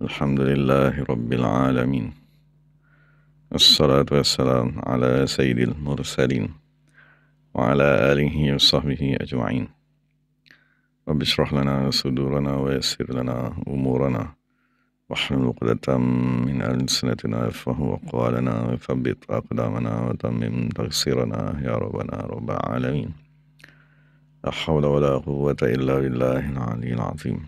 Alhamdulillahi Rabbil Alamin. Assalatu wassalam ala sayyidil mursalin wa ala alihi wa sahbihi ajma'in. Rabbi shrah lana sudurana wa yassir lana umurana wahlul 'uqdatam min alsinatina yafqahu aqwalana wa thabbit aqdamana wa tammim taqsirana ya rabbana rabbal alamin. La hawla wa la quwwata illa billahil aliyyil azim.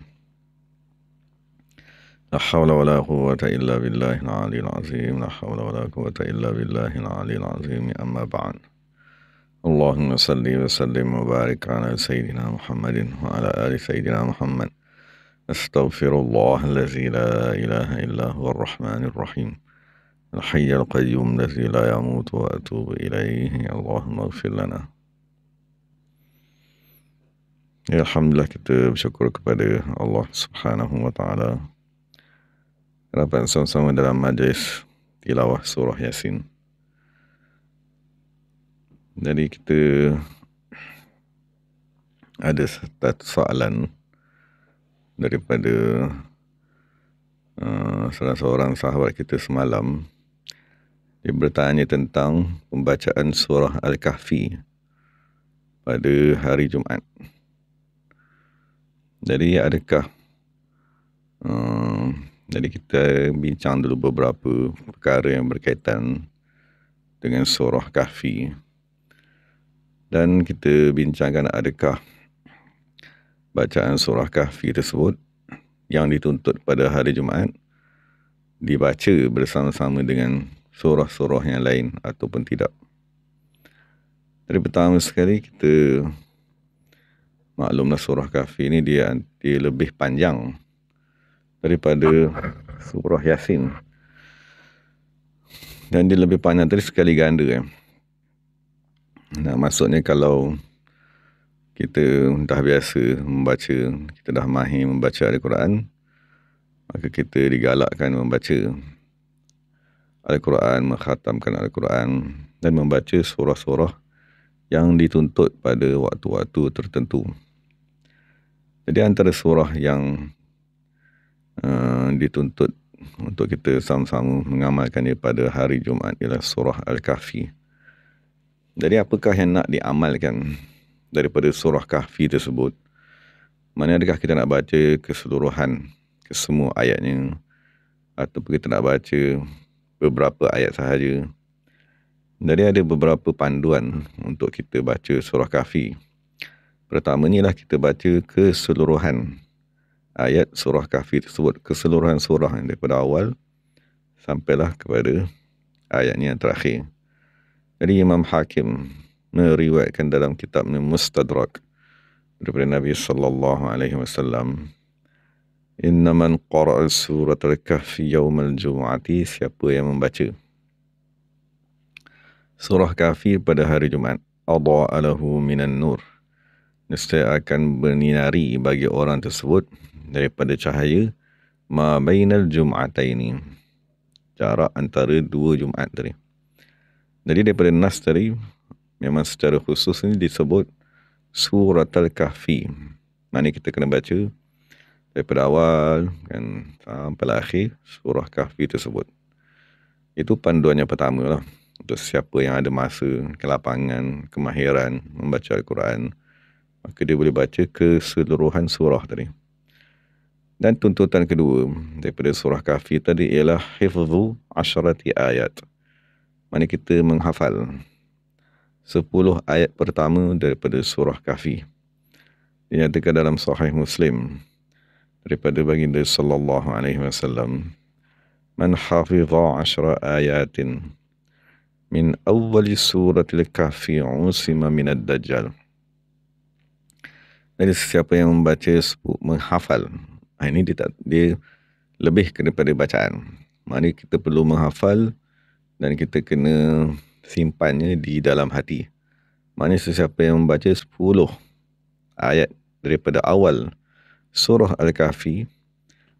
لا حول ولا قوة إلا بالله العلي العظيم. لا حول ولا قوة إلا بالله العلي العظيم. أما بعد. اللهم صل وسلم وبارك على سيدنا محمد وعلى آل سيدنا محمد. أستغفر الله الذي لا إله إلا هو الرحمن الرحيم الحي القيوم الذي لا يموت وأتوب إليه. اللهم اغفر لنا. Ya, Alhamdulillah, kita bersyukur kepada Allah Subhanahu wa Ta'ala dapat sama-sama dalam majlis tilawah surah Yasin. Jadi kita ada satu soalan daripada salah seorang sahabat kita semalam. Dia bertanya tentang pembacaan surah Al-Kahfi pada hari Jumaat. Jadi jadi kita bincang dulu beberapa perkara yang berkaitan dengan surah Kahfi. Dan kita bincangkan adakah bacaan surah Kahfi tersebut yang dituntut pada hari Jumaat dibaca bersama-sama dengan surah-surah yang lain ataupun tidak. Jadi pertama sekali kita maklumlah surah Kahfi ini dia lebih panjang daripada surah Yasin. Dan dia lebih panjang tadi sekali ganda. Nah, maksudnya kalau kita dah biasa membaca, kita dah mahir membaca Al-Quran, maka kita digalakkan membaca Al-Quran, mengkhatamkan Al-Quran dan membaca surah-surah yang dituntut pada waktu-waktu tertentu. Jadi antara surah yang dituntut untuk kita sama-sama mengamalkan dia pada hari Jumaat ialah surah Al-Kahfi. Jadi apakah yang nak diamalkan daripada surah Kahfi tersebut? Mana adakah kita nak baca keseluruhan, kesemua ayatnya, ataupun kita nak baca beberapa ayat sahaja? Jadi ada beberapa panduan untuk kita baca surah Kahfi. Pertamanya lah kita baca keseluruhan ayat surah Kahfi tersebut, keseluruhan surah daripada awal sampailah kepada ayatnya yang terakhir. Jadi Imam Hakim meriwayatkan dalam kitabnya Mustadrak daripada Nabi sallallahu alaihi wasallam, "Inna man qara'a surat al-Kahfi yawmal jum'ati," siapa yang membaca surah Kahfi pada hari Jumaat, "adha'a lahu minan nur," nescaya akan berninari bagi orang tersebut daripada cahaya ma bainal jum'ataini, jarak antara dua Jumaat tadi. Jadi daripada nas tadi memang secara khusus ini disebut surat Al-Kahfi. Maksudnya kita kena baca daripada awal kan sampai akhir surah Kahfi tersebut. Itu panduannya pertama lah untuk siapa yang ada masa, kelapangan, kemahiran membaca Al-Quran, maka dia boleh baca keseluruhan surah tadi. Dan tuntutan kedua daripada surah Kahfi tadi ialah hifzu 10 ayat. Maksudnya kita menghafal 10 ayat pertama daripada surah Kahfi. Dinyatakan dalam Sahih Muslim daripada baginda sallallahu alaihi wasallam, "Man hafidha 10 ayatin min awwali suratil Kahfi usima minad dajjal." Jadi siapa yang membaca, menghafal, ini dia lebih daripada bacaan. Maknanya kita perlu menghafal dan kita kena simpannya di dalam hati. Maknanya sesiapa yang membaca 10 ayat daripada awal surah Al-Kahfi,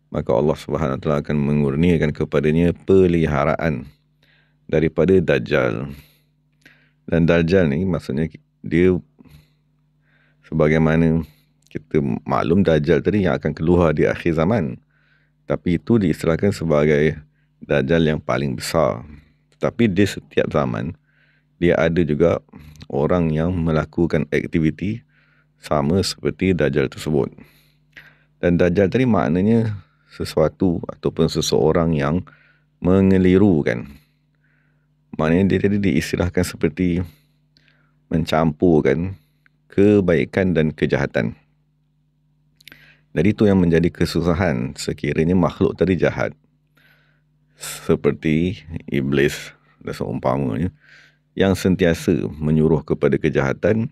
maka Allah Subhanahu Wa Taala akan mengurniakan kepadanya peliharaan daripada Dajjal. Dan Dajjal ni maksudnya dia sebagaimana Kita maklum Dajjal tadi yang akan keluar di akhir zaman. Tapi itu diistilahkan sebagai Dajjal yang paling besar. Tapi di setiap zaman, dia ada juga orang yang melakukan aktiviti sama seperti Dajjal tersebut. Dan Dajjal tadi maknanya sesuatu ataupun seseorang yang mengelirukan. Maknanya dia tadi diistilahkan seperti mencampurkan kebaikan dan kejahatan. Jadi itu yang menjadi kesusahan sekiranya makhluk tadi jahat. Seperti iblis dan seumpamanya yang sentiasa menyuruh kepada kejahatan.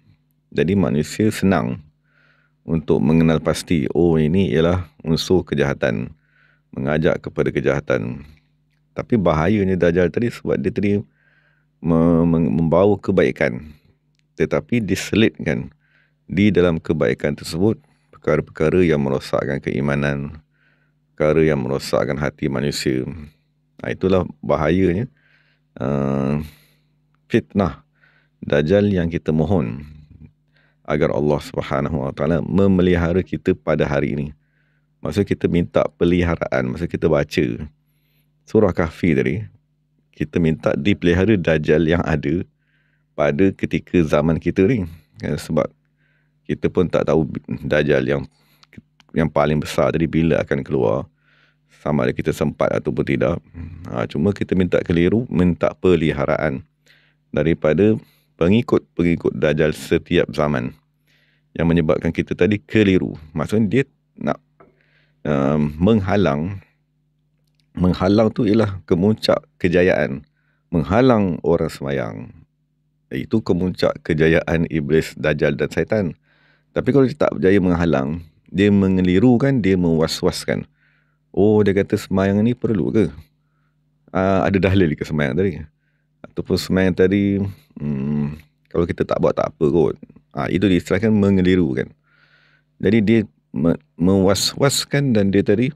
Jadi manusia senang untuk mengenal pasti, oh ini ialah unsur kejahatan, mengajak kepada kejahatan. Tapi bahayanya Dajjal tadi sebab dia tadi membawa kebaikan, tetapi diselitkan di dalam kebaikan tersebut perkara-perkara yang merosakkan keimanan, perkara yang merosakkan hati manusia. Itulah bahayanya fitnah Dajjal yang kita mohon agar Allah Subhanahu Wa Taala memelihara kita pada hari ini. Maksud kita minta peliharaan, maksud kita baca surah Kahfi tadi, kita minta dipelihara Dajjal yang ada pada ketika zaman kita ni. Sebab kita pun tak tahu Dajjal yang paling besar tadi bila akan keluar, sama ada kita sempat ataupun tidak. Cuma kita minta keliru, minta peliharaan daripada pengikut-pengikut Dajjal setiap zaman yang menyebabkan kita tadi keliru. Maksudnya dia nak menghalang tu ialah kemuncak kejayaan, menghalang orang semayang. Itu kemuncak kejayaan iblis, Dajjal dan syaitan. Tapi kalau dia tak berjaya menghalang, dia mengelirukan, dia mewaswaskan. Oh, dia kata semayang ni perlu ke? Ada dalil ke semayang tadi? Ataupun semayang tadi, kalau kita tak buat tak apa kot. Itu diistilahkan mengelirukan. Jadi dia mewaswaskan dan dia tadi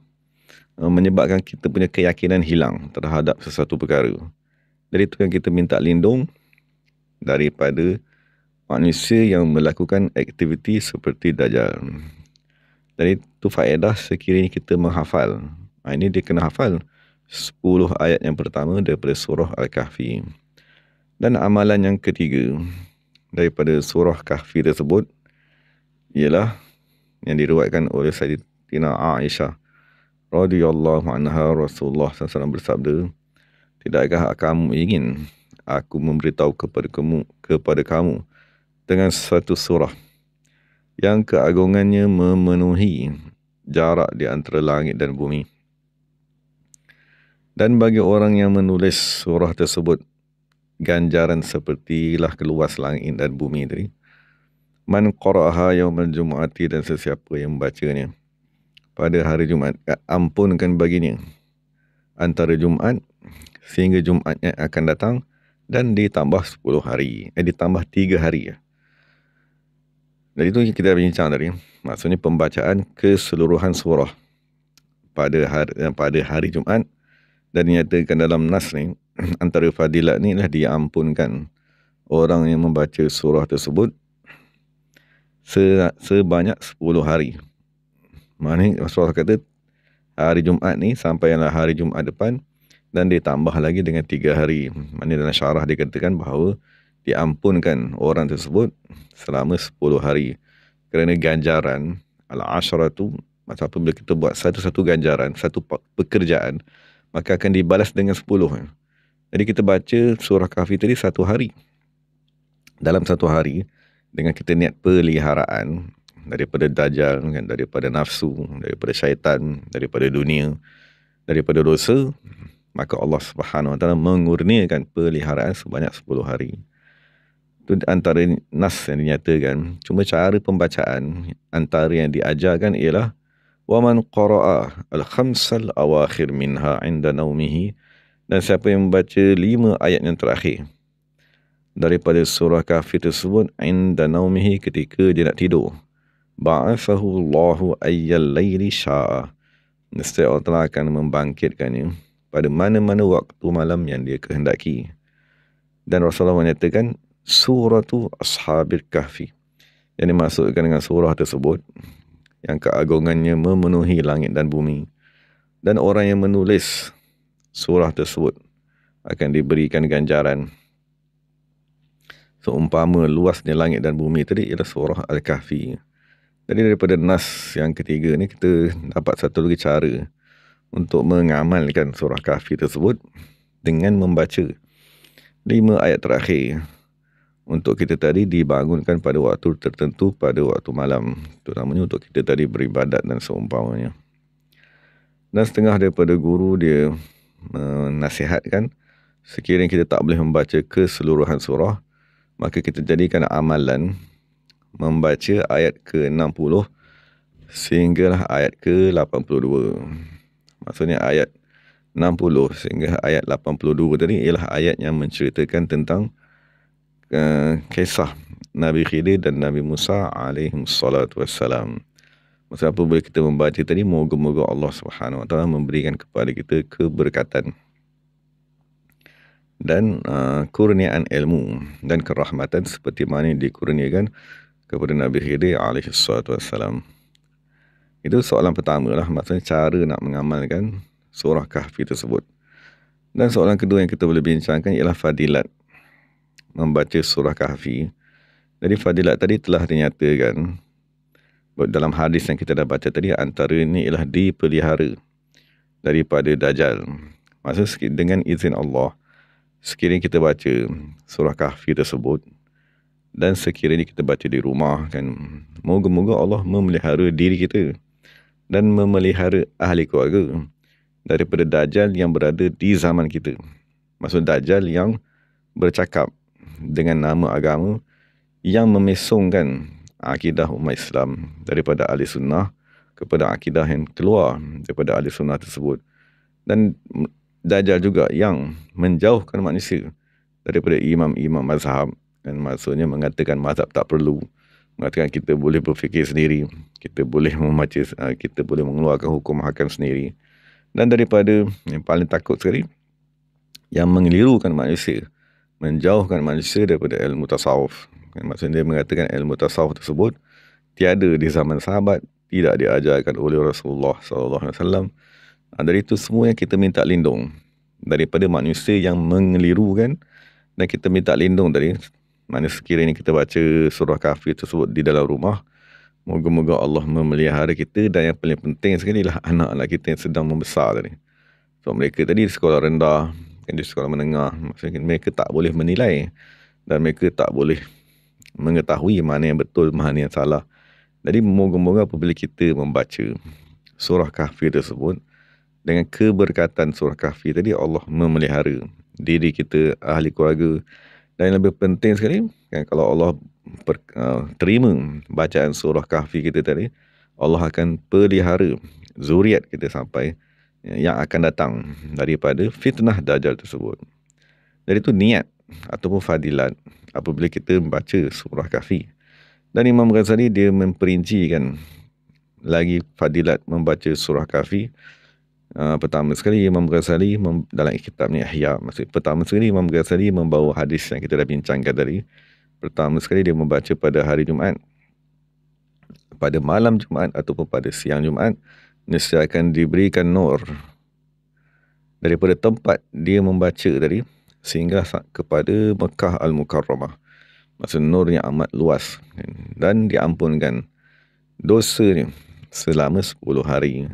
menyebabkan kita punya keyakinan hilang terhadap sesuatu perkara. Jadi itu yang kita minta lindung daripada manusia yang melakukan aktiviti seperti Dajjal. Jadi itu faedah sekiranya kita menghafal. Ini dia kena hafal 10 ayat yang pertama daripada surah Al-Kahfi. Dan amalan yang ketiga daripada surah Kahfi tersebut ialah yang diriwayatkan oleh Sayyidatina Aisyah radhiyallahu anha, Rasulullah SAW bersabda, tidakkah kamu ingin aku memberitahu kepada kamu dengan satu surah yang keagungannya memenuhi jarak di antara langit dan bumi. Dan bagi orang yang menulis surah tersebut, ganjaran sepertilah keluas langit dan bumi tadi. Man qara'aha yaumal jum'ati, dan sesiapa yang membacanya pada hari Jumaat, ampunkan baginya antara Jumaat sehingga Jumaat yang akan datang, dan ditambah 10 hari, ditambah 3 hari. Jadi itu kita bincang tadi. Maksudnya pembacaan keseluruhan surah pada hari Jumaat, dan dinyatakan dalam nas ni, antara fadilat ni lah diampunkan orang yang membaca surah tersebut sebanyak 10 hari. Maknanya Rasulullah kata hari Jumaat ni sampailah hari Jumaat depan, dan ditambah lagi dengan 3 hari. Maknanya dalam syarah dikatakan bahawa diampunkan orang tersebut selama 10 hari. Kerana ganjaran al-asyratu, maka apabila kita buat satu-satu ganjaran, satu pekerjaan, maka akan dibalas dengan 10. Jadi kita baca surah Kahfi tadi 1 hari. Dalam 1 hari, dengan kita niat peliharaan daripada Dajjal, daripada nafsu, daripada syaitan, daripada dunia, daripada dosa, maka Allah Subhanahu Wa Taala mengurniakan peliharaan sebanyak 10 hari. Itu antara nas yang dinyatakan. Cuma cara pembacaan antara yang diajarkan ialah wa man qara'a al-khamsal awakhir minha 'inda naumihi, dan siapa yang membaca 5 ayat yang terakhir daripada surah Kahfi tersebut 'inda naumihi, ketika dia nak tidur, ba'athahu Allahu ayyal laili sya'a, nescaya Allah Ta'ala akan membangkitkannya pada mana-mana waktu malam yang dia kehendaki. Dan Rasulullah menyatakan suratu ashabil kahfi, yang dimaksudkan dengan surah tersebut yang keagungannya memenuhi langit dan bumi, dan orang yang menulis surah tersebut akan diberikan ganjaran seumpama luasnya langit dan bumi tadi ialah surah Al-Kahfi. Jadi daripada nas yang ketiga ni kita dapat satu lagi cara untuk mengamalkan surah Kahfi tersebut dengan membaca 5 ayat terakhir untuk kita tadi dibangunkan pada waktu tertentu pada waktu malam, terutamanya untuk kita tadi beribadat dan seumpamanya. Dan setengah daripada guru dia menasihatkan sekiranya kita tak boleh membaca keseluruhan surah, maka kita jadikan amalan membaca ayat ke-60 sehinggalah ayat ke-82. Maksudnya ayat 60 sehingga ayat 82 tadi ialah ayat yang menceritakan tentang kisah Nabi Khidir dan Nabi Musa alaihissalatu wassalam. Maksud apa boleh kita membaca tadi, moga-moga Allah Subhanahu Wa Taala memberikan kepada kita keberkatan dan kurniaan ilmu dan kerahmatan seperti mana yang dikurniakan kepada Nabi Khidir alaihissalatu wassalam. Itu soalan pertama lah, maksudnya cara nak mengamalkan surah Kahfi tersebut. Dan soalan kedua yang kita boleh bincangkan ialah fadilat membaca surah Kahfi. Jadi fadilat tadi telah dinyatakan dalam hadis yang kita dah baca tadi, antara ini ialah dipelihara daripada Dajjal. Maksudnya dengan izin Allah, sekiranya kita baca surah Kahfi tersebut dan sekiranya kita baca di rumah kan, moga-moga Allah memelihara diri kita dan memelihara ahli keluarga daripada Dajjal yang berada di zaman kita. Maksud Dajjal yang bercakap dengan nama agama yang memesongkan akidah umat Islam daripada ahli sunnah kepada akidah yang keluar daripada ahli sunnah tersebut. Dan Dajjal juga yang menjauhkan manusia daripada imam-imam mazhab, dan maksudnya mengatakan mazhab tak perlu, mengatakan kita boleh berfikir sendiri, kita boleh membaca, kita boleh mengeluarkan hukum hakam sendiri. Dan daripada yang paling takut sekali, yang mengelirukan manusia, menjauhkan manusia daripada ilmu tasawuf. Maksudnya dia mengatakan ilmu tasawuf tersebut tiada di zaman sahabat, tidak diajarkan oleh Rasulullah SAW. Dari itu semua yang kita minta lindung daripada manusia yang mengelirukan, dan kita minta lindung dari mana sekiranya kita baca surah Kahfi tersebut di dalam rumah, moga-moga Allah memelihara kita. Dan yang paling penting sekali lah anak-anak kita yang sedang membesar tadi. So mereka tadi di sekolah rendah, di sekolah menengah, maksudnya mereka tak boleh menilai dan mereka tak boleh mengetahui mana yang betul, mana yang salah. Jadi moga-moga apabila kita membaca surah Kahfi tersebut, dengan keberkatan surah Kahfi tadi, Allah memelihara diri kita, ahli keluarga. Dan yang lebih penting sekali kan, kalau Allah terima bacaan surah Kahfi kita tadi, Allah akan pelihara zuriat kita sampai yang akan datang daripada fitnah Dajjal tersebut. Jadi itu niat ataupun fadilat apabila kita membaca surah Kahfi. Dan Imam Ghazali dia memperincikan lagi fadilat membaca surah Kahfi. Pertama sekali Imam Ghazali dalam kitabnya Ihya, maksud pertama sekali Imam Ghazali membawa hadis yang kita dah bincangkan tadi. Pertama sekali dia membaca pada hari Jumaat, pada malam Jumaat ataupun pada siang Jumaat, nescaya akan diberikan nur daripada tempat dia membaca tadi sehingga kepada Mekah Al-Mukarramah. Maksud nur yang amat luas, dan diampunkan dosanya selama 10 hari.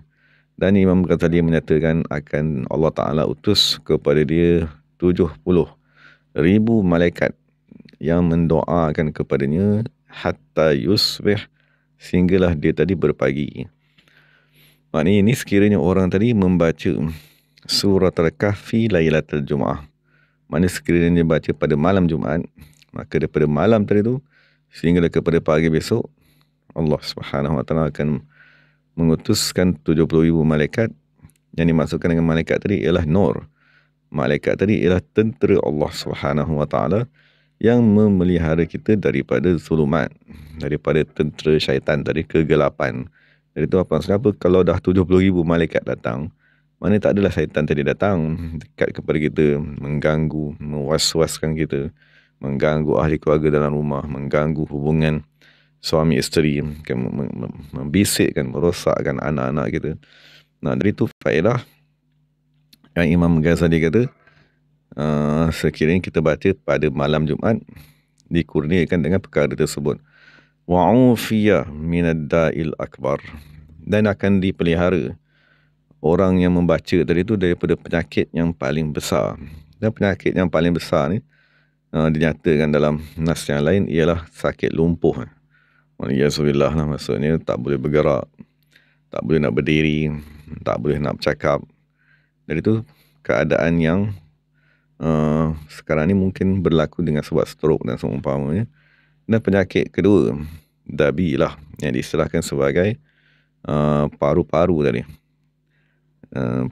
Dan Imam Ghazali menyatakan akan Allah Ta'ala utus kepada dia 70,000 malaikat yang mendoakan kepadanya hatta yusbih, sehinggalah dia tadi berpagi. Maknanya ini sekiranya orang tadi membaca surat Al-Kahfi Lailatul Jum'ah, mana sekiranya baca pada malam Jumaat, maka daripada malam tadi tu sehingga kepada pagi besok, Allah Subhanahu Wa Taala akan mengutuskan 70,000 malaikat. Yang dimaksudkan dengan malaikat tadi ialah nur. Malaikat tadi ialah tentera Allah Subhanahu Wa Taala yang memelihara kita daripada zulumat, daripada tentera syaitan tadi, kegelapan. Jadi itu apa maksudnya? Kalau dah 70,000 malaikat datang, mana tak adalah syaitan tadi datang dekat kepada kita, mengganggu, mewaswaskan kita, mengganggu ahli keluarga dalam rumah, mengganggu hubungan suami isteri, kan, membisikkan, merosakkan anak-anak kita. Nah, dari itu faedah yang Imam Ghazali kata, sekiranya kita baca pada malam Jumaat, dikurniakan dengan perkara tersebut. Wa'ufiya minad da'il akbar, dan akan dipelihara orang yang membaca tadi itu daripada penyakit yang paling besar. Dan penyakit yang paling besar ni dinyatakan dalam nas yang lain ialah sakit lumpuh. Waliyahzubillah lah, maksudnya tak boleh bergerak, tak boleh nak berdiri, tak boleh nak bercakap. Jadi itu keadaan yang sekarang ni mungkin berlaku dengan sebab stroke dan seumpamanya. Dan penyakit kedua, dabi lah, yang diistilahkan sebagai paru-paru tadi.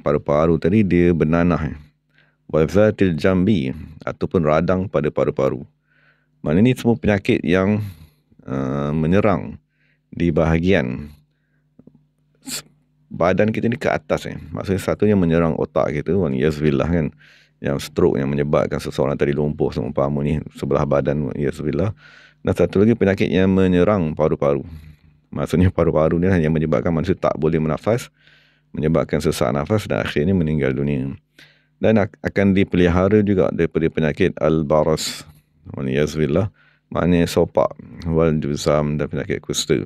Paru-paru tadi dia bernanah, wazatil jambi, ataupun radang pada paru-paru. Maknanya ini semua penyakit yang menyerang di bahagian badan kita ni ke atas. Maksudnya satunya menyerang otak kita, waliyahzubillah kan, yang stroke yang menyebabkan seseorang tadi lumpuh seumpama ni sebelah badan, waliyahzubillah. Dan satu lagi penyakit yang menyerang paru-paru. Maksudnya paru-paru ni hanya menyebabkan manusia tak boleh bernafas, menyebabkan sesak nafas dan akhirnya meninggal dunia. Dan akan dipelihara juga daripada penyakit al-baras, waliyahzubillah, maknanya sopak, wal juzam, dan penyakit kusta.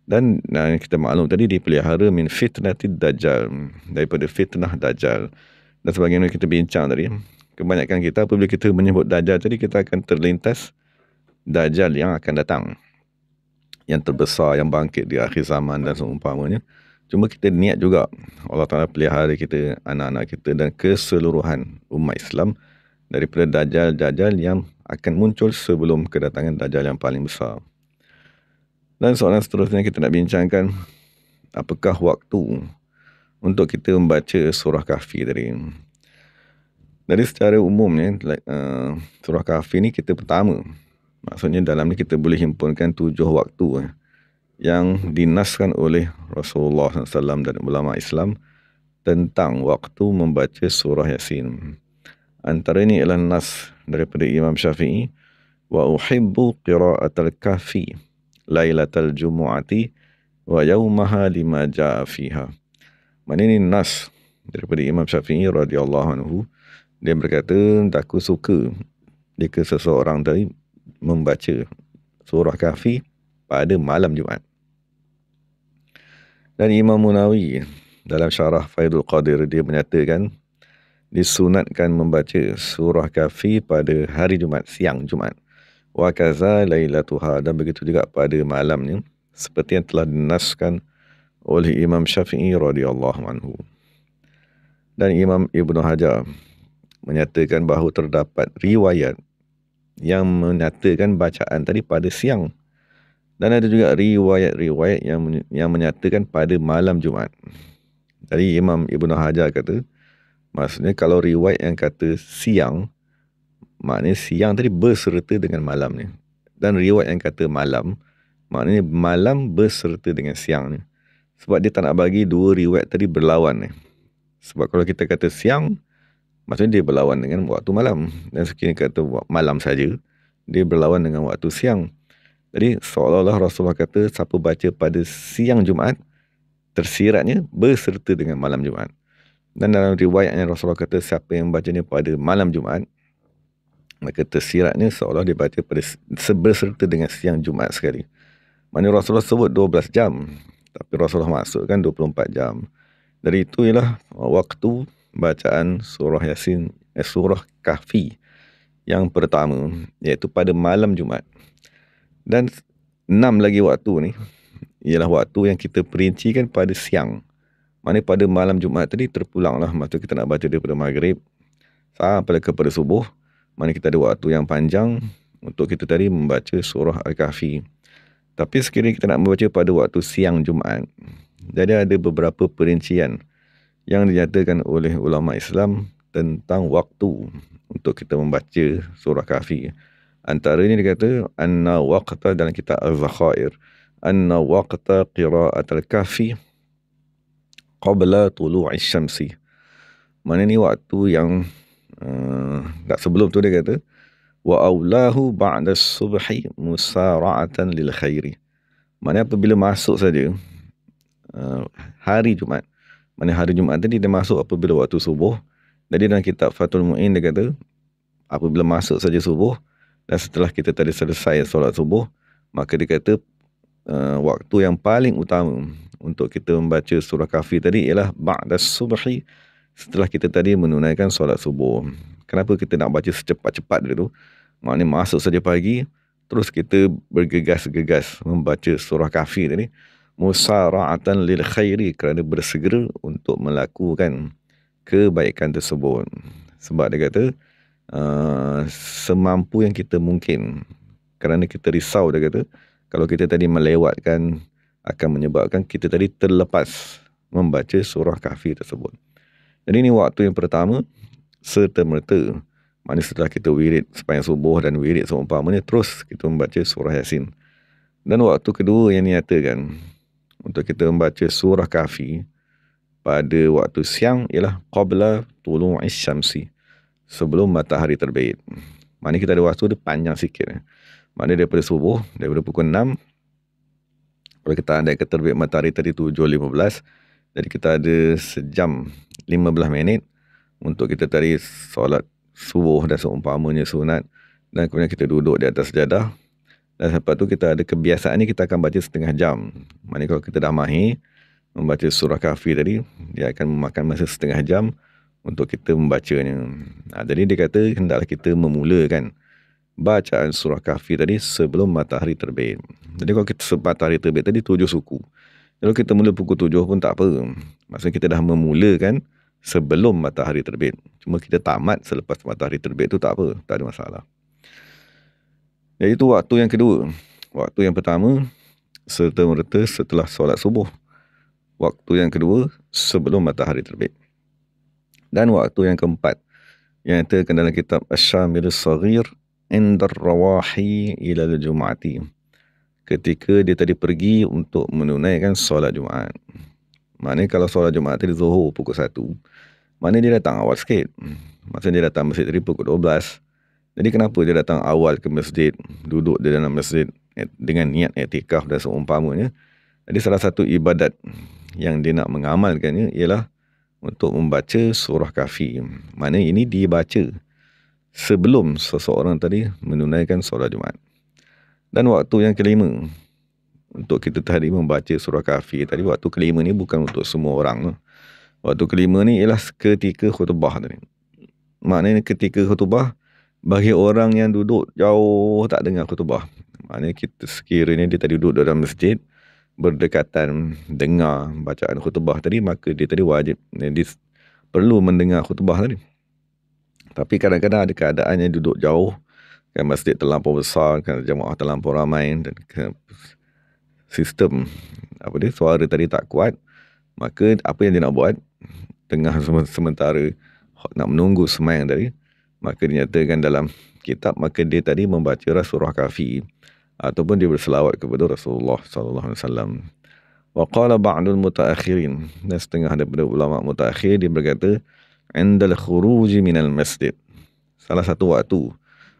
Dan kita maklum tadi dipelihara min fitnatid dajjal, daripada fitnah dajjal. Dan sebagaimana kita bincang tadi, kebanyakan kita apabila kita menyebut dajjal tadi, kita akan terlintas dajjal yang akan datang, yang terbesar, yang bangkit di akhir zaman dan seumpamanya. Cuma kita niat juga Allah Ta'ala pelihara kita, anak-anak kita dan keseluruhan umat Islam daripada dajjal-dajjal yang akan muncul sebelum kedatangan dajjal yang paling besar. Dan soalan seterusnya kita nak bincangkan, apakah waktu untuk kita membaca surah Kahfi tadi. Dari secara umumnya, surah Kahfi ni kita pertama, maksudnya dalam ni kita boleh himpunkan 7 waktu yang dinaskan oleh Rasulullah SAW dan ulama Islam tentang waktu membaca surah Yasin. Antara ini ialah nas daripada Imam Syafi'i, wa uhibbu qira'atal kahfi lailatal jumu'ati wa yaumaha lima ja'a fiha. Maknanya ini nas daripada Imam Syafi'i radhiyallahu anhu. Dia berkata, aku suka jika seseorang tadi membaca surah Kahfi pada malam Jumaat. Dan Imam Munawi dalam syarah Faidul Qadir, dia menyatakan disunatkan membaca surah Kahfi pada hari Jumaat, siang Jumaat. Wa kaza lailatuha, dan begitu juga pada malamnya, seperti yang telah dinaskan oleh Imam Syafi'i radhiyallahu anhu. Dan Imam Ibnu Hajar menyatakan bahawa terdapat riwayat yang menyatakan bacaan tadi pada siang, dan ada juga riwayat-riwayat yang menyatakan pada malam Jumaat. Jadi Imam Ibnu Hajar kata, maksudnya kalau riwayat yang kata siang, maknanya siang tadi berserta dengan malam ni. Dan riwayat yang kata malam, maknanya malam berserta dengan siang ni. Sebab dia tak nak bagi dua riwayat tadi berlawan ni. Sebab kalau kita kata siang, maksudnya dia berlawan dengan waktu malam. Dan sekiranya kata malam saja, dia berlawan dengan waktu siang. Jadi seolah-olah Rasulullah kata, siapa baca pada siang Jumaat, tersiratnya berserta dengan malam Jumaat. Dan dalam riwayatnya Rasulullah kata, siapa yang bacanya pada malam Jumaat, maka tersiratnya seolah dia baca pada berserta dengan siang Jumaat sekali. Maksudnya Rasulullah sebut 12 jam, tapi Rasulullah maksudkan 24 jam. Dari itu ialah waktu bacaan surah Yasin, surah Kahfi yang pertama, iaitu pada malam Jumaat. Dan 6 lagi waktu ni ialah waktu yang kita perincikan pada siang. Maknanya pada malam Jumaat tadi terpulanglah, maksud kita nak baca daripada maghrib sampai kepada subuh. Maknanya kita ada waktu yang panjang untuk kita tadi membaca surah Al-Kahfi. Tapi sekiranya kita nak membaca pada waktu siang Jumaat, jadi ada beberapa perincian yang dinyatakan oleh ulama Islam tentang waktu untuk kita membaca surah Kahfi. Antara ini dikata, anna waqta, dalam kitab Al-Zakhair, anna waqta qira'at al-kahfi qabla tulu'i syamsi. Mana ni waktu yang tak sebelum tu dia kata, wa aulahu ba'da subhi musara'atan lil khairi. Maknanya apabila masuk saja hari Jumaat. Maknanya hari Jumaat tadi dia masuk apabila waktu subuh. Jadi dalam kitab Fathul Mu'in dia kata, apabila masuk saja subuh dan setelah kita tadi selesai solat subuh, maka dia kata waktu yang paling utama untuk kita membaca surah Kahfi tadi ialah ba'das subhi, setelah kita tadi menunaikan solat subuh. Kenapa kita nak baca secepat-cepat dia tu? Maknanya masuk saja pagi, terus kita bergegas-gegas membaca surah Kahfi tadi, musara'atan lil khairi, kerana bersegera untuk melakukan kebaikan tersebut. Sebab dia kata semampu yang kita mungkin, kerana kita risau, dia kata kalau kita tadi melewatkan akan menyebabkan kita tadi terlepas membaca surah Kahfi tersebut. Jadi ini waktu yang pertama serta-merta, maknanya setelah kita wirid sepanjang subuh dan wirid seumpamanya, terus kita membaca surah Yasin. Dan waktu kedua yang dinyatakan untuk kita membaca surah Kahfi pada waktu siang ialah qabla tulu'is syamsi, sebelum matahari terbit. Maknanya kita ada waktu dia panjang sikit. Maknanya daripada subuh, daripada pukul 6, kalau kita andai ke terbit matahari tadi 7.15, jadi kita ada sejam 15 minit untuk kita tadi solat subuh dan seumpamanya sunat, dan kemudian kita duduk di atas sejadah. Dan lepas tu kita ada kebiasaan ni, kita akan baca setengah jam. Maknanya kalau kita dah mahir membaca surah Kahfi tadi, dia akan memakan masa setengah jam untuk kita membacanya. Jadi dia kata hendaklah kita memulakan bacaan surah Kahfi tadi sebelum matahari terbit. Jadi kalau kita matahari terbit tadi 7 suku. Kalau kita mula pukul 7 pun tak apa. Maksudnya kita dah memulakan sebelum matahari terbit. Cuma kita tamat selepas matahari terbit tu tak apa, tak ada masalah. Jadi itu waktu yang kedua. Waktu yang pertama serta-merta setelah solat subuh. Waktu yang kedua sebelum matahari terbit. Dan waktu yang keempat yang dikatakan dalam kitab Asy-Syamil As-Saghir, indar rawahi ila al-jum'ati, ketika dia tadi pergi untuk menunaikan solat Jumaat. Maknanya kalau solat Jumaat tadi Zuhur pukul 1, maknanya dia datang awal sikit. Maksudnya dia datang masjid tadi pukul 12. Jadi kenapa dia datang awal ke masjid, duduk di dalam masjid dengan niat i'tikaf dan seumpamanya. Jadi salah satu ibadat yang dia nak mengamalkannya ialah untuk membaca surah Kahfi. Maknanya ini dibaca sebelum seseorang tadi menunaikan solat Jumaat. Dan waktu yang kelima untuk kita tadi membaca surah Kahfi tadi, waktu kelima ni bukan untuk semua orang. Waktu kelima ni ialah ketika khutbah tadi. Maknanya ketika khutbah, bagi orang yang duduk jauh tak dengar khutbah, maknanya kita sekiranya dia tadi duduk dalam masjid berdekatan dengar bacaan khutbah tadi, maka dia tadi wajib, dia perlu mendengar khutbah tadi. Tapi kadang-kadang ada keadaan yang duduk jauh, kan masjid terlampau besar, kan jemaah terlampau ramai, dan sistem suara tadi tak kuat, maka apa yang dia nak buat tengah sementara nak menunggu sembahyang tadi, maka dinyatakan dalam kitab, maka dia tadi membaca surah Kahfi ataupun dia berselawat kepada Rasulullah sallallahu alaihi wasallam. Wa qala ba'dul mutaakhirin, dan setengah daripada ulama mutaakhir dia berkata indal khuruj minal masjid. Salah satu waktu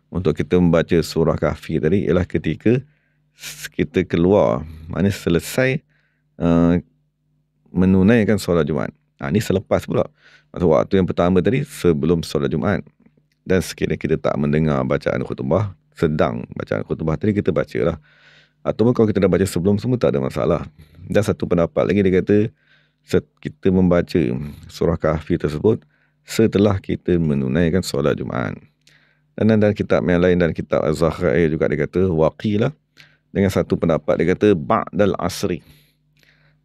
untuk kita membaca surah Kahfi tadi ialah ketika kita keluar, maknanya selesai menunaikan solat Jumaat. Ini selepas pula. Maksud waktu yang pertama tadi sebelum solat Jumaat. Dan sekiranya kita tak mendengar bacaan khutbah, sedang bacaan khutbah tadi kita bacalah. Ataupun kalau kita dah baca sebelum semua tak ada masalah. Dan satu pendapat lagi dia kata kita membaca surah Kahfi tersebut setelah kita menunaikan solat Jumaat. Dan dalam kitab yang lain, dan kitab Az-Zakhair juga dia kata waqilah, dengan satu pendapat dia kata ba'dal asri,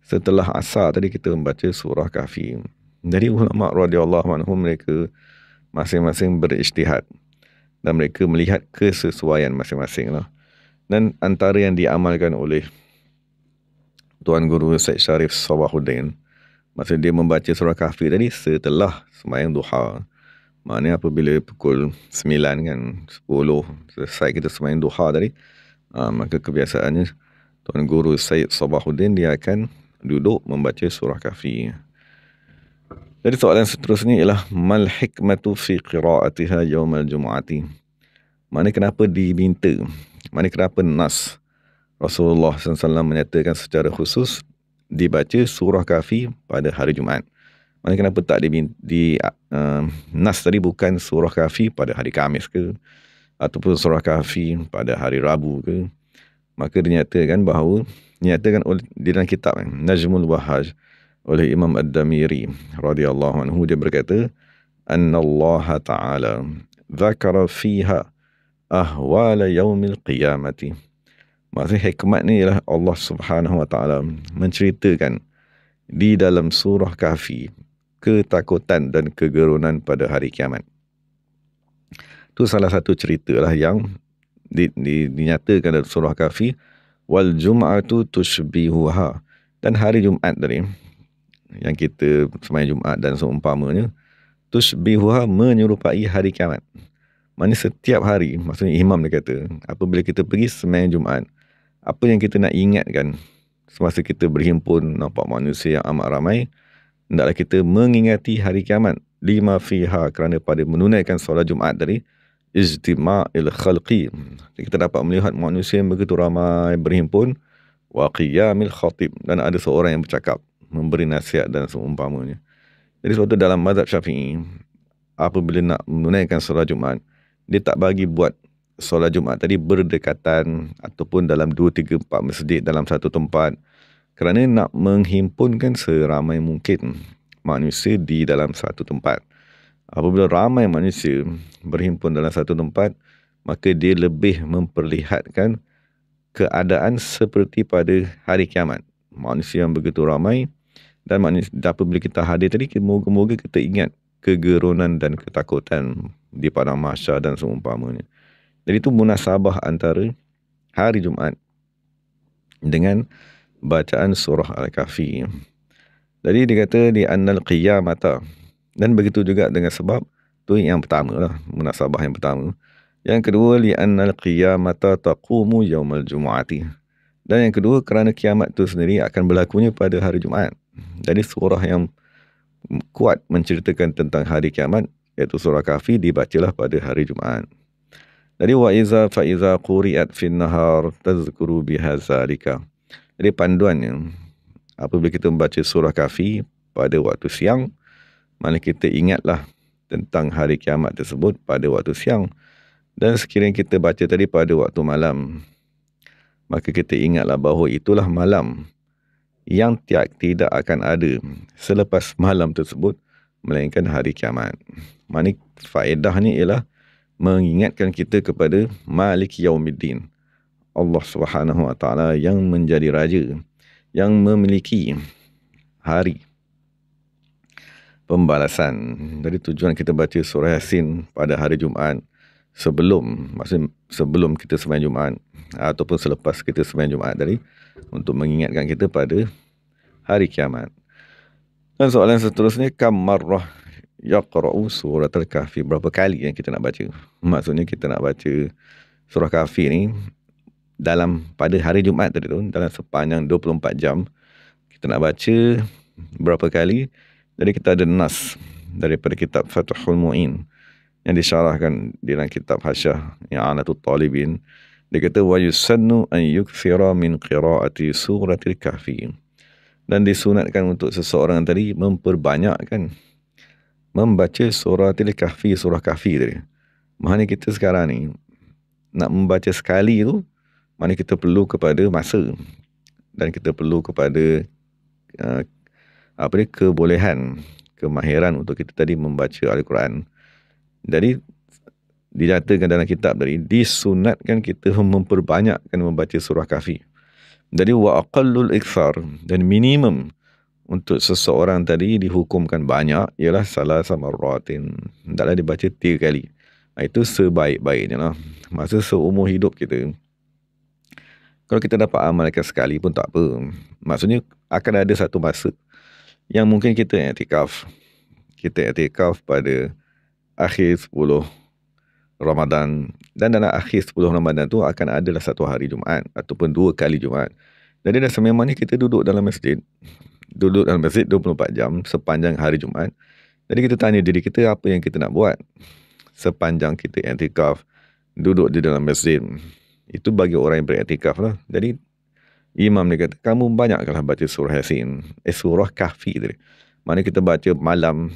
setelah asar tadi kita membaca surah Kahfi. Jadi ulama radhiyallahu anhum mereka masing-masing berijtihad dan mereka melihat kesesuaian masing-masing lah. Dan antara yang diamalkan oleh Tuan Guru Syed Sharif Sabahuddin, maksudnya dia membaca surah Kahfi tadi setelah sembahyang duha. Maknanya apabila pukul 9 kan, 10 selesai kita sembahyang duha tadi, maka kebiasaannya Tuan Guru Syed Sabahuddin dia akan duduk membaca surah Kahfi. Jadi soalan seterusnya ialah mal hikmatu fi qira'atiha yaumal jumu'ati. Maknanya kenapa diminta? Maknanya kenapa nas Rasulullah SAW menyatakan secara khusus dibaca surah Kahfi pada hari Jumaat. Maksudnya kenapa tak nas tadi bukan surah Kahfi pada hari Khamis ke, ataupun surah Kahfi pada hari Rabu ke. Maka dinyatakan di dalam kitab Najmul Wahaj oleh Imam Ad-Damiri radhiyallahu anhu, dia berkata anna Allah Ta'ala zakara fiha ahwala yaumil qiyamati. Maksudnya hikmat ni ialah Allah Subhanahu Wa Ta'ala menceritakan di dalam surah Kahfi ketakutan dan kegerunan pada hari kiamat. Itu salah satu cerita lah yang dinyatakan dalam surah Kahfi. Wal jum'atu tushbihuha. Dan hari Jumaat tadi, yang kita sembahyang Jumaat dan seumpamanya, tushbihuha menyerupai hari kiamat. Maksudnya setiap hari, maksudnya imam dia kata, apabila kita pergi sembahyang Jumaat, apa yang kita nak ingatkan semasa kita berhimpun nampak manusia yang amat ramai, hendaklah kita mengingati hari kiamat. Lima fiha, kerana pada menunaikan solat Jumaat tadi, ijtima'il khalqi, kita dapat melihat manusia yang begitu ramai berhimpun, wa qiyamil khatib, dan ada seorang yang bercakap, memberi nasihat dan seumpamanya. Jadi sebab itu dalam mazhab Syafi'i, apabila nak menunaikan solat Jumaat, dia tak bagi buat solat Jumaat tadi berdekatan ataupun dalam 2, 3, 4 masjid dalam satu tempat, kerana nak menghimpunkan seramai mungkin manusia di dalam satu tempat. Apabila ramai manusia berhimpun dalam satu tempat, maka dia lebih memperlihatkan keadaan seperti pada hari kiamat. Manusia yang begitu ramai, dan apabila kita hadir tadi, moga-moga kita ingat kegerunan dan ketakutan di padang mahsyar dan seumpamanya. Jadi itu munasabah antara hari Jumaat dengan bacaan surah Al-Kahfi. Jadi dia kata di annal qiyamata, dan begitu juga dengan sebab tu yang pertama lah, munasabah yang pertama. Yang kedua, li annal qiyamata taqumu yaumal jumu'ati, dan yang kedua kerana kiamat tu sendiri akan berlakunya pada hari Jumaat. Jadi surah yang kuat menceritakan tentang hari kiamat, iaitu surah Kahfi, dibacalah pada hari Jumaat. Jadi wa iza fa iza quri'at fin nahar tazkuru bihazalika. Jadi panduannya, apabila kita membaca surah Kahfi pada waktu siang, mana kita ingatlah tentang hari kiamat tersebut pada waktu siang. Dan sekiranya kita baca tadi pada waktu malam, maka kita ingatlah bahawa itulah malam yang tidak akan ada selepas malam tersebut, melainkan hari kiamat. Maksudnya faedahnya ialah mengingatkan kita kepada Malik Yaumiddin, Allah Subhanahu Wa Ta'ala yang menjadi raja, yang memiliki hari pembalasan. Jadi tujuan kita baca surah Yasin pada hari Jumaat sebelum kita sembahyang Jumaat ataupun selepas kita sembahyang Jumaat tadi, untuk mengingatkan kita pada hari kiamat. Dan soalan seterusnya, kam marrah yaqra'u surat Al-Kahfi, berapa kali yang kita nak baca? Maksudnya kita nak baca surah Kahfi ni pada hari Jumaat tadi tu, dalam sepanjang 24 jam kita nak baca berapa kali. Jadi kita ada nas daripada kitab Fathul Mu'in yang disyarahkan dalam kitab Hasyah I'anatul Talibin. Dia kata wa yusannu an yukthira min qira'ati suratil Kahfi, dan disunatkan untuk seseorang tadi memperbanyakkan membaca surah Kahfi, surah Kahfi tadi. Maknanya kita sekarang ni nak membaca sekali tu, maknanya kita perlu kepada masa, dan kita perlu kepada kebolehan, kemahiran untuk kita tadi membaca Al-Quran. Jadi dinyatakan dalam kitab tadi, disunatkan kita memperbanyakkan membaca surah Kahfi. Jadi wa aqallul ikthar, dan minimum untuk seseorang tadi dihukumkan banyak ialah salasa marratin, hendaklah dibaca 3 kali. Itu sebaik-baiknya lah. Masa seumur hidup kita, kalau kita dapat amalkan sekali pun tak apa. Maksudnya akan ada satu masa yang mungkin kita i'tikaf pada akhir 10 Ramadan, dan dalam akhir 10 Ramadan tu akan adalah satu hari Jumaat ataupun 2 kali Jumaat. Jadi dah sememangnya kita duduk dalam masjid 24 jam sepanjang hari Jumaat. Jadi kita tanya diri kita, apa yang kita nak buat sepanjang kita i'tikaf duduk di dalam masjid. Itu bagi orang yang beriktikaf lah. Jadi Imam dia kata, kamu banyaklah baca surah Yasin. Surah Kahfi tadi. Mana kita baca malam,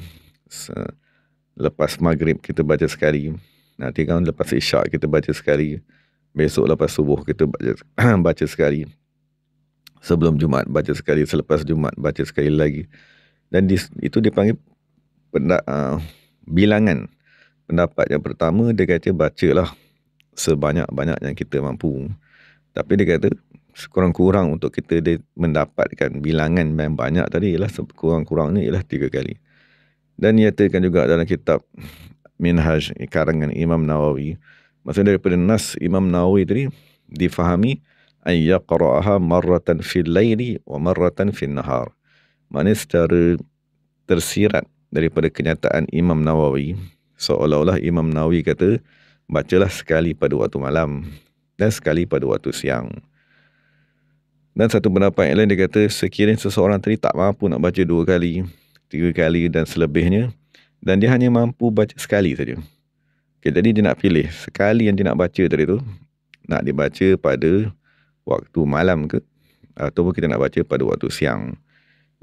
lepas maghrib kita baca sekali. Nanti kan lepas isyak kita baca sekali. Besok lepas subuh kita baca, baca sekali. Sebelum Jumaat baca sekali. Selepas Jumaat baca sekali lagi. Dan itu dipanggil bilangan. Pendapat yang pertama, dia kata bacalah sebanyak-banyak yang kita mampu. Tapi dia kata kurang-kurang untuk kita mendapatkan bilangan yang banyak tadi ialah kurang-kurangnya ialah 3 kali. Dan nyatakan juga dalam kitab Minhaj karangan Imam Nawawi, maksudnya daripada nas Imam Nawawi tadi difahami an yaqra'aha marratan fil laili wa marratan fil nahar. Maksudnya secara tersirat daripada kenyataan Imam Nawawi, seolah-olah Imam Nawawi kata bacalah sekali pada waktu malam dan sekali pada waktu siang. Dan satu pendapat yang lain dia kata sekiranya seseorang tadi tak mampu nak baca 2 kali, 3 kali dan selebihnya, dan dia hanya mampu baca sekali saja. Okay, jadi dia nak pilih sekali yang dia nak baca tadi tu, nak dibaca pada waktu malam ke, ataupun kita nak baca pada waktu siang.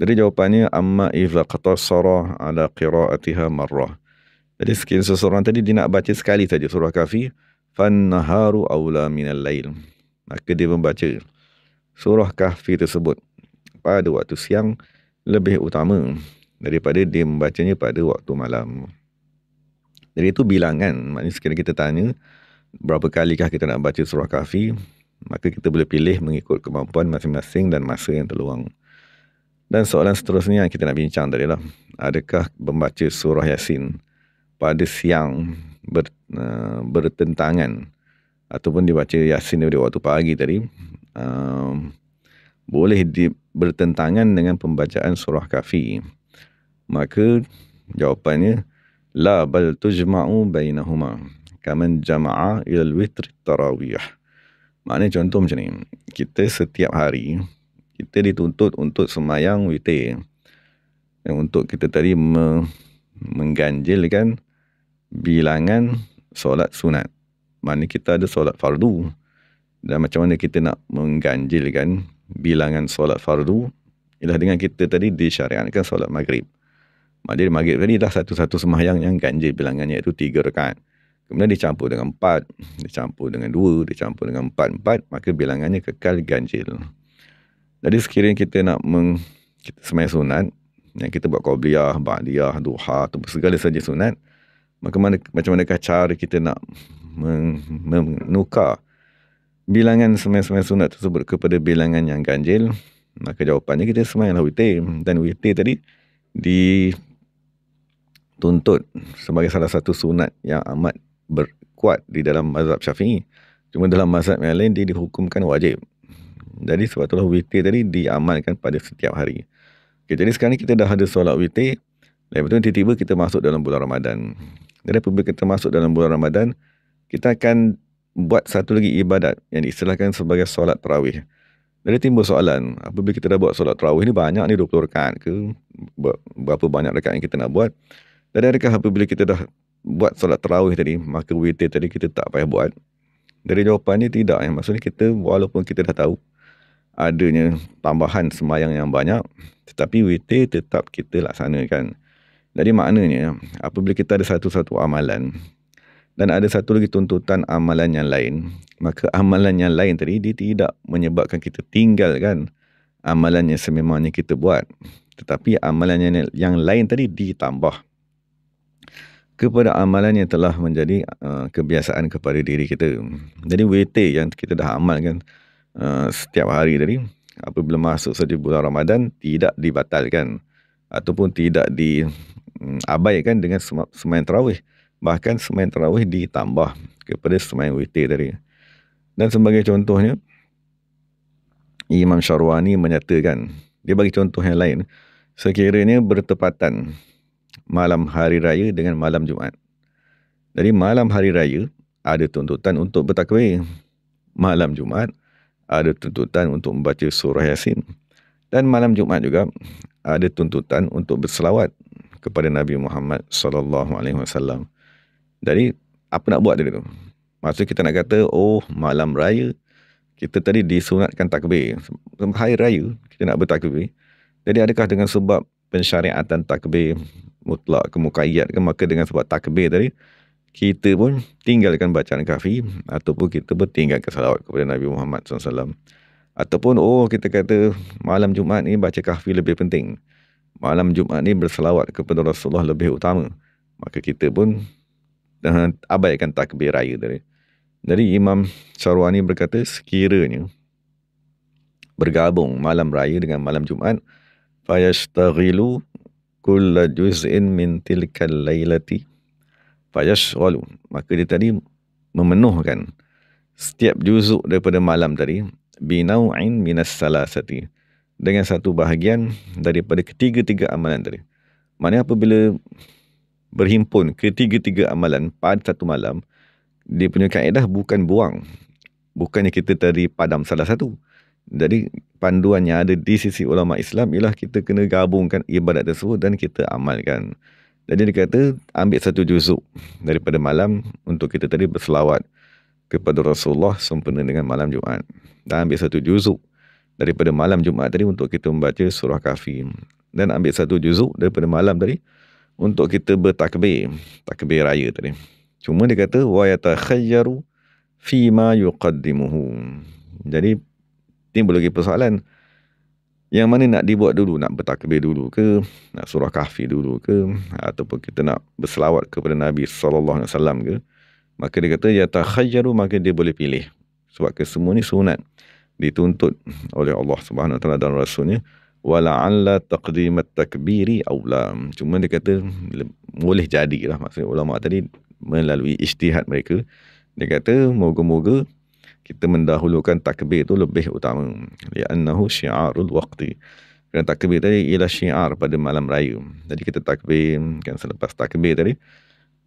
Jadi jawapannya amma idza qatasara ala qiraatiha marrah. Jadi sekiranya seseorang tadi dia nak baca sekali saja surah Kahfi, fan naharu aula minal lail. Maka dia membaca surah Kahfi tersebut pada waktu siang lebih utama daripada dia membacanya pada waktu malam. Jadi itu bilangan. Maknanya sekiranya kita tanya berapa kalikah kita nak baca surah Kahfi, maka kita boleh pilih mengikut kemampuan masing-masing dan masa yang terluang. Dan soalan seterusnya yang kita nak bincang tadi lah, adakah membaca surah Yasin pada siang bertentangan ataupun dibaca Yasin pada waktu pagi tadi boleh bertentangan dengan pembacaan surah Kahfi? Maka jawapannya la bal tujma'u bainahuma kaman jama'a ilal witr tarawih. Maknanya contoh macam ni, kita setiap hari kita dituntut untuk semayang witir, untuk kita tadi mengganjilkan bilangan solat sunat. Maknanya kita ada solat fardu, dan macam mana kita nak mengganjilkan bilangan solat fardu ialah dengan kita tadi disyariatkan solat maghrib. Maknanya maghrib tadi dah satu-satu sembahyang yang ganjil bilangannya, iaitu 3 rakaat. Kemudian dicampur dengan 4, dicampur dengan 2, dicampur dengan 4, maka bilangannya kekal ganjil. Jadi sekiranya kita nak kita sembahyang sunat, yang kita buat qabliyah, ba'diyah, duha, atau segala saja sunat, maka macam manakah cara kita nak menukar bilangan sembahyang sunat tersebut kepada bilangan yang ganjil? Maka jawapannya kita sembahyanglah witir. Dan witir tadi dituntut sebagai salah satu sunat yang amat berkuat di dalam mazhab Syafi'i. Cuma dalam mazhab yang lain dia dihukumkan wajib. Jadi sebab itulah witir tadi diamalkan pada setiap hari. Okay, jadi sekarang ni kita dah ada solat witir, lepas tu tiba-tiba kita masuk dalam bulan Ramadan. Jadi apabila kita masuk dalam bulan Ramadan, kita akan buat satu lagi ibadat yang diistilahkan sebagai solat tarawih. Jadi timbul soalan, apabila kita dah buat solat tarawih ni banyak ni, 20 rakaat ke, berapa banyak rakaat yang kita nak buat. Dan adakah apabila kita dah buat solat tarawih tadi, maka witir tadi kita tak payah buat? Dari jawapannya tidak. Maksudnya kita, walaupun kita dah tahu adanya tambahan sembahyang yang banyak, tetapi witir tetap kita laksanakan. Jadi maknanya apabila kita ada satu-satu amalan dan ada satu lagi tuntutan amalan yang lain, maka amalan yang lain tadi dia tidak menyebabkan kita tinggalkan amalan yang sememangnya kita buat, tetapi amalan yang lain tadi ditambah kepada amalan yang telah menjadi kebiasaan kepada diri kita. Jadi witir yang kita dah amalkan setiap hari tadi, apabila masuk saja bulan Ramadan, tidak dibatalkan ataupun tidak diabaikan dengan sembahyang tarawih. Bahkan sembahyang tarawih ditambah kepada sembahyang witir tadi. Dan sebagai contohnya, Imam Syarwani menyatakan, dia bagi contoh yang lain, sekiranya bertepatan malam hari raya dengan malam Jumaat. Jadi malam hari raya ada tuntutan untuk bertakbir, malam Jumaat ada tuntutan untuk membaca surah Yasin, dan malam Jumaat juga ada tuntutan untuk berselawat kepada Nabi Muhammad SAW. Jadi apa nak buat tadi tu? Maksud kita nak kata, oh malam raya kita tadi disunatkan takbir. Hari raya, kita nak bertakbir. Jadi adakah dengan sebab pensyariatan takbir mutlak ke muqayyad ke, maka dengan sebab takbir tadi, kita pun tinggalkan bacaan kafi, ataupun kita pun tinggalkan salawat kepada Nabi Muhammad SAW. Ataupun, kita kata malam Jumaat ni baca kafi lebih penting. Malam Jumaat ni berselawat kepada Rasulullah lebih utama. Maka kita pun abaikan takbir raya tadi. Jadi Imam Syarwani berkata, sekiranya bergabung malam raya dengan malam Jumaat, fayashtaghilu kulla juz'in min tilkal lailati fayashghalu, maka dia tadi memenuhkan setiap juzuk daripada malam tadi binau'in minas salasati, dengan satu bahagian daripada ketiga-tiga amalan tadi. Maknanya apabila berhimpun ketiga-tiga amalan pada satu malam, dia punya kaedah bukan buang. Bukannya kita tadi padam salah satu. Jadi panduan yang ada di sisi ulama Islam ialah kita kena gabungkan ibadat tersebut dan kita amalkan. Jadi dia kata ambil satu juzuk daripada malam untuk kita tadi berselawat kepada Rasulullah sempena dengan malam Jumaat. Dan ambil satu juzuk daripada malam Jumaat tadi untuk kita membaca surah Kahfi. Dan ambil satu juzuk daripada malam tadi untuk kita bertakbir, takbir raya tadi. Cuma dia kata wa yatakhayyaru fima yuqaddimuhu. Jadi timbul lagi persoalan, yang mana nak dibuat dulu, nak bertakbir dulu ke, nak surah Kahfi dulu ke, ataupun kita nak berselawat kepada Nabi SAW ke. Maka dia kata yatakhayyaru, maka dia boleh pilih, sebab kesemua ni sunat dituntut oleh Allah Subhanahu Wa Taala dan Rasulnya. Wala'alla taqdimat takbiri aula. Cuma dia kata boleh jadilah, maksudnya ulama tadi melalui ijtihad mereka, dia kata moga-moga kita mendahulukan takbir itu lebih utama, li'annahu syiarul waqti, kerana takbir tadi ialah syiar pada malam raya. Jadi kita takbir, kan, selepas takbir tadi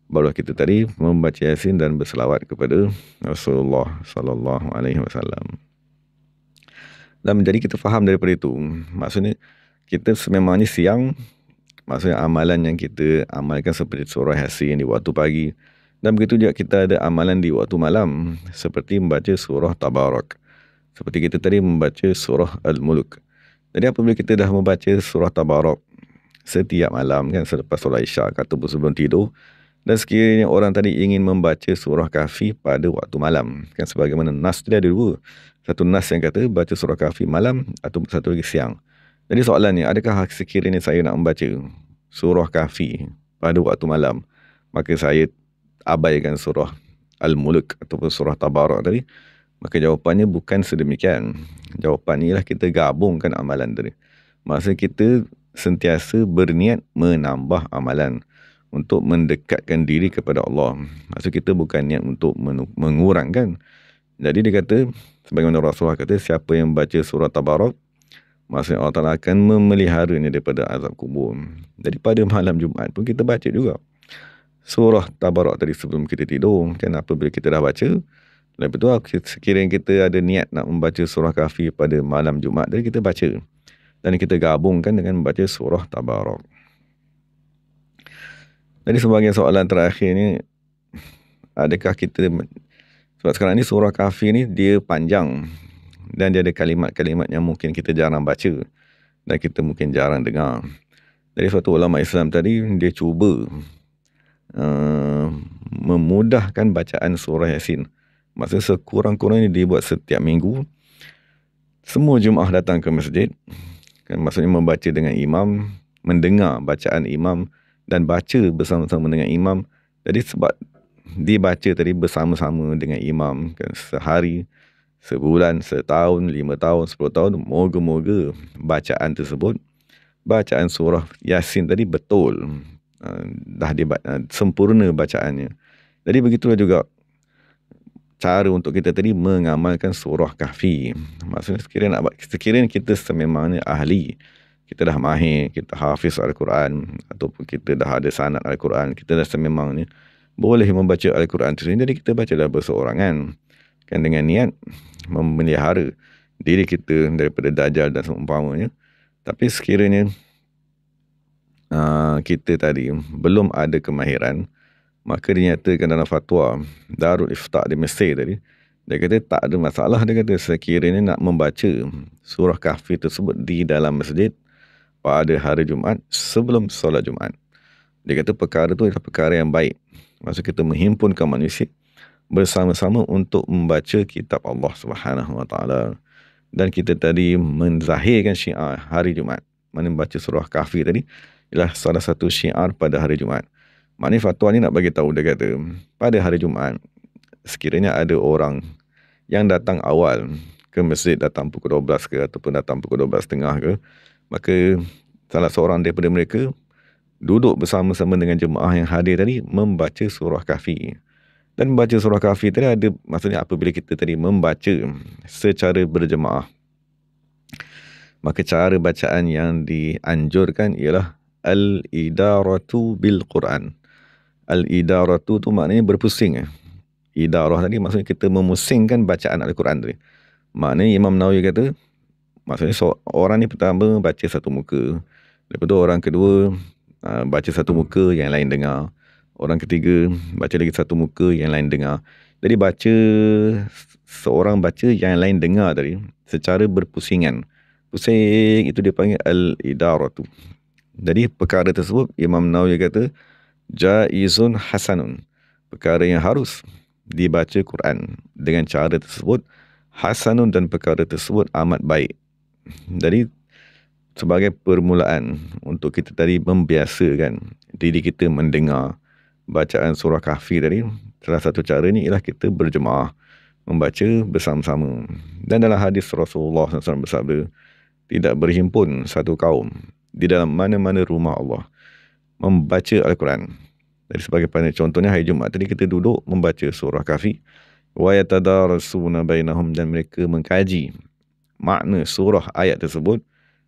barulah kita tadi membaca Yasin dan berselawat kepada Rasulullah sallallahu alaihi wasallam. Dan jadi kita faham daripada itu, maksudnya kita sememangnya siang, maksudnya amalan yang kita amalkan seperti surah Yasin di waktu pagi, dan begitu juga kita ada amalan di waktu malam seperti membaca surah Tabarak, seperti kita tadi membaca surah Al-Mulk. Jadi apabila kita dah membaca surah Tabarak setiap malam, kan, selepas solat Isyak ataupun sebelum tidur, dan sekiranya orang tadi ingin membaca surah Kahfi pada waktu malam, kan, sebagaimana nas dia ada dua. Satu nas yang kata baca surah Kahfi malam, atau satu lagi siang. Jadi soalannya, adakah sekiranya saya nak membaca surah Kahfi pada waktu malam, maka saya abaikan surah Al-Mulk ataupun surah Tabarak tadi? Maka jawapannya bukan sedemikian. Jawapannya ialah kita gabungkan amalan tadi. Maksudnya kita sentiasa berniat menambah amalan untuk mendekatkan diri kepada Allah. Maksud kita bukan niat untuk mengurangkan. Jadi dia kata, sebagaimana Rasulullah kata, siapa yang baca surah Tabarak, maksudnya Allah Ta'ala akan memeliharanya daripada azab kubur. Jadi pada malam Jumaat pun kita baca juga surah Tabarak tadi sebelum kita tidur. Kan, apabila kita dah baca, lepas tu sekiranya kita ada niat nak membaca surah Kahfi pada malam Jumaat tadi, kita baca. Dan kita gabungkan dengan membaca surah Tabarak. Jadi sebagai soalan terakhir ni, adakah kita, sebab sekarang ni surah Kahfi ni dia panjang dan dia ada kalimat-kalimat yang mungkin kita jarang baca dan kita mungkin jarang dengar. Jadi suatu ulama Islam tadi dia cuba memudahkan bacaan surah Yasin. Maksudnya sekurang-kurangnya dia buat setiap minggu semua jemaah datang ke masjid, kan, maksudnya membaca dengan imam, mendengar bacaan imam dan baca bersama-sama dengan imam. Jadi sebab dibaca tadi bersama-sama dengan imam, kan, sehari, sebulan, setahun, 5 tahun, 10 tahun, moga-moga bacaan tersebut, bacaan surah Yasin tadi betul, dah sempurna bacaannya. Jadi begitulah juga cara untuk kita tadi mengamalkan surah Kahfi. Maksudnya sekiranya kita sememangnya ahli, kita dah mahir, kita hafiz Al-Quran, ataupun kita dah ada sanad Al-Quran, kita dah sememangnya boleh membaca Al-Quran tersebut, jadi kita bacalah berseorangan, kan, dengan niat memelihara diri kita daripada dajjal dan seumpamanya. Tapi sekiranya kita tadi belum ada kemahiran, maka dinyatakan dalam fatwa Darul Ifta' di Mesir tadi, Dia kata tak ada masalah, dia kata sekiranya nak membaca surah Kahfi tersebut di dalam masjid pada hari Jumaat sebelum solat Jumaat. Dia kata perkara itu adalah perkara yang baik. Maksud kita menghimpunkan manusia bersama-sama untuk membaca kitab Allah Subhanahu Wa Taala. Dan kita tadi menzahirkan syiar hari Jumaat. Mana membaca surah Kahfi tadi ialah salah satu syiar pada hari Jumaat. Maknanya fatwa ni nak bagi tahu, dia kata pada hari Jumaat sekiranya ada orang yang datang awal ke masjid, datang pukul 12 ke ataupun datang pukul 12.30 ke, maka salah seorang daripada mereka duduk bersama-sama dengan jemaah yang hadir tadi membaca surah Kahfi. Dan membaca surah Kahfi tadi ada, maksudnya apabila kita tadi membaca secara berjemaah, maka cara bacaan yang dianjurkan ialah al-idaratu bil Quran. Al-idaratu tu maknanya berpusing. Idarah tadi maksudnya kita memusingkan bacaan Al-Quran tadi. Maknanya Imam Nawawi kata, maksudnya orang ni pertama baca satu muka, lepas tu orang kedua baca satu muka, yang lain dengar. Orang ketiga baca lagi satu muka, yang lain dengar. Jadi baca, seorang baca, yang lain dengar tadi secara berpusingan. Pusing itu dia panggil al-idaratu. Jadi perkara tersebut Imam Nawawi kata jaizun hasanun, perkara yang harus dibaca Quran dengan cara tersebut hasanun, dan perkara tersebut amat baik. Jadi sebagai permulaan untuk kita tadi membiasakan diri kita mendengar bacaan surah Kahfi tadi, salah satu cara ni ialah kita berjemaah membaca bersama-sama. Dan dalam hadis Rasulullah SAW bersabda, tidak berhimpun satu kaum di dalam mana-mana rumah Allah membaca Al-Quran. Jadi sebagai contohnya hari Jumaat tadi kita duduk membaca surah Kahfi, wa yatadarasuna bainahum, dan mereka mengkaji makna surah ayat tersebut,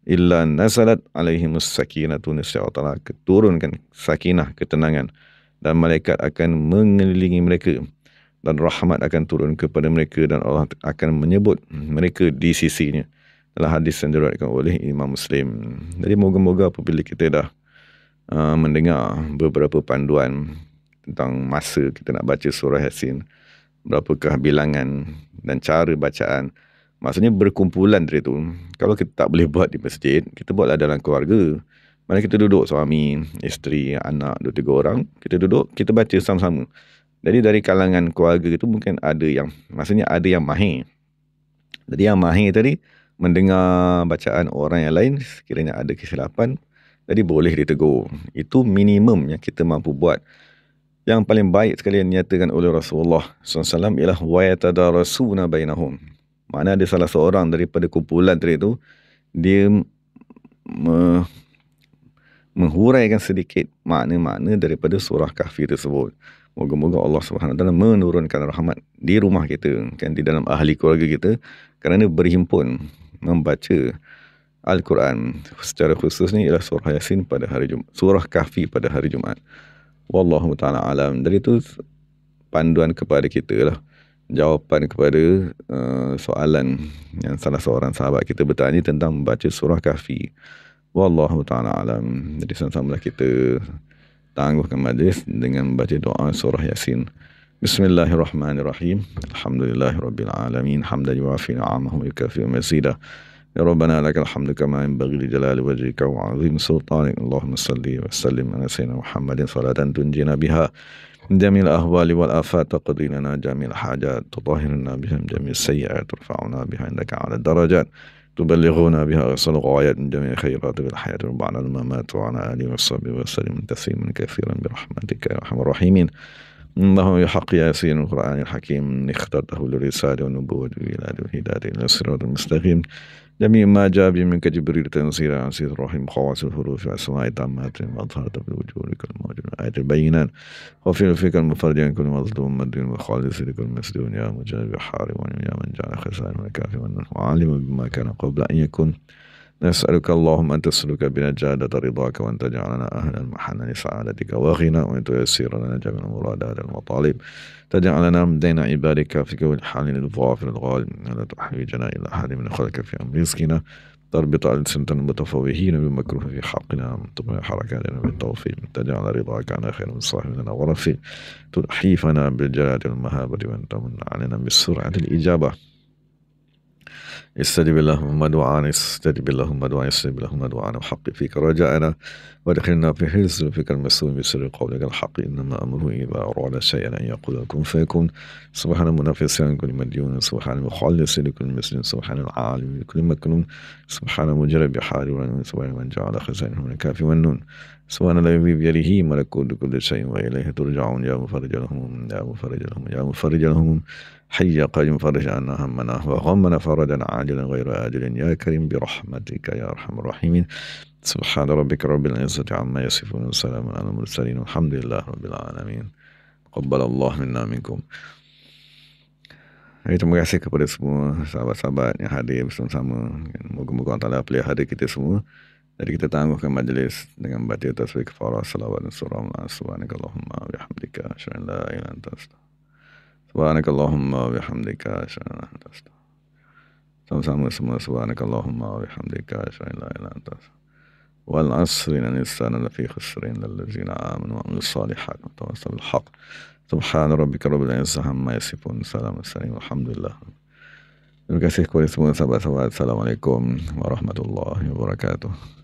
illa nazalat alaihimus sakinatu, nisya Allah turunkan sakinah, ketenangan, dan malaikat akan mengelilingi mereka, dan rahmat akan turun kepada mereka, dan Allah akan menyebut mereka di sisinya. Dalam hadis yang diriwayatkan oleh Imam Muslim. Jadi moga-moga apabila kita dah mendengar beberapa panduan tentang masa kita nak baca surah Yasin, berapakah bilangan dan cara bacaan, maksudnya berkumpulan dari itu. Kalau kita tak boleh buat di masjid, kita buatlah dalam keluarga. Mana kita duduk, suami, isteri, anak, 2-3 orang, kita duduk, kita baca sama-sama. Jadi dari kalangan keluarga itu mungkin ada yang, maksudnya ada yang mahir. Jadi yang mahir tadi mendengar bacaan orang yang lain, sekiranya ada kesilapan, jadi boleh ditegur. Itu minimum yang kita mampu buat. Yang paling baik sekali yang dinyatakan oleh Rasulullah SAW ialah wa yatadarasuna bainahum. Mana ada salah seorang daripada kumpulan tadi itu, dia menghuraikan sedikit makna-makna daripada surah Kahfi tersebut. Moga-moga Allah SWT menurunkan rahmat di rumah kita, kan, di dalam ahli keluarga kita, kerana berhimpun membaca Al-Quran. Secara khusus ni ialah surah Yasin pada hari Jumaat, surah Kahfi pada hari Jumaat. Wallahu ta'ala alam. Dari itu panduan kepada kita lah, jawapan kepada soalan yang salah seorang sahabat kita bertanya tentang membaca surah Kahfi. Wallahu ta'ala alam. Jadi sama-sama kita tangguhkan majlis dengan membaca doa surah Yasin. Bismillahirrahmanirrahim. Alhamdulillahirabbil alamin. Hamdan yuafi ni'amahu wa yukafi mazidah. Ya Rabbana lakal hamdu kama yanbaghi li jalali wajhika wa 'azimi sultanik. Allahumma salli wa sallim ala sayyidina Muhammadin salatan tunjina biha jamil ahwali wal afat, taqdi lana jamil hajat, tutahhiruna biha min jamil sayyi'at, turfa'una biha indaka 'ala darajat, tuballighuna biha asal ghayat min jamil khairat bil hayat wa ba'da al mamat, wa ala alihi wa sahbihi wa sallim tasliman katsiran bi rahmatika ya arhamar rahimin. اللهم بحق ياسين القرآن الحكيم اخترته للرسالة والنبوة والولادة والهداية إلى الصراط المستقيم. جميع ما جاء به منك جبريل تنزيلا عن سيد الرحيم خواص الحروف وأسماء تامات وأظهرت بالوجود كالموجود آية البينات وفي فيك المفرد كل مظلوم مدين وخالص لكل مسلم يا مجانب حارم يا من جعل خزائن والكافي وعالم بما كان قبل أن يكون. نسألك اللهم أن تسلك بنا جادة رضاك، وأن تجعلنا أهلا محنن سعادتك وغنى، وأن تيسر لنا جميع المرادات المطالب، تجعلنا من دين عبادك في كل حال الظافر الغالب، ولا تحويجنا إلى أحد من خلقك في أمر رزقنا، تربط ألسنة المتفوهين بالمكروه في حقنا، تطمئن حركاتنا بالتوفيق، تجعل رضاك عنا خير من صاحبنا ورفيق، تحيفنا بالجلال والمهابة وأن تمن علينا بالسرعة الإجابة. استجب اللهم دعانا، استجب اللهم دعانا، استجب اللهم دعانا، وحقق فيك رجاءنا، وادخلنا في حرص فيك المسؤول بسر قولك الحق، إنما أمره إذا أراد شيئا أن يقول كن فيكون. سبحان المنافس عن كل مديون، سبحان المخلص لكل مسلم، سبحان العالم لكل مكنون، سبحان مجرب بحال ونون، سبحان من جعل خزائنه من الكاف والنون، سبحان الذي بيده ملكوت كل شيء وإليه ترجعون. يا مفرج لهم، يا مفرج لهم، يا مفرج لهم، حي قيوم فرج عنا همنا وغمنا فرجا عاجلا غير آجل، يا كريم برحمتك يا أرحم الراحمين. سبحان ربك رب العزة عما يصفون، وسلام على المرسلين، والحمد لله رب العالمين. Qabbal Allah minna minkum. Terima kasih kepada semua sahabat-sahabat yang hadir bersama-sama. Moga-moga Allah Ta'ala pelihara kita semua. Jadi kita tangguhkan majlis dengan baca tasbih kafarah, salawat dan surah al-As. Subhanakallahumma wa bihamdika asyhadu an la ilaha illa anta astaghfiruka. Subhanakallahumma wa bihamdika asyhadu an la ilaha illa anta astaghfiruka. Sama-sama semua. Subhanakallahumma wa bihamdika asyhadu an la ilaha illa anta astaghfiruka. Wal 'asri innal insana lafi khusrin illa allazina amanu wa 'amilus salihati wa tawassaw bil haqq. Subhana rabbika rabbil izzati amma yasifun, salamun alaikum, alhamdulillah. Terima kasih kepada semua sahabat-sahabat. Assalamualaikum warahmatullahi wabarakatuh.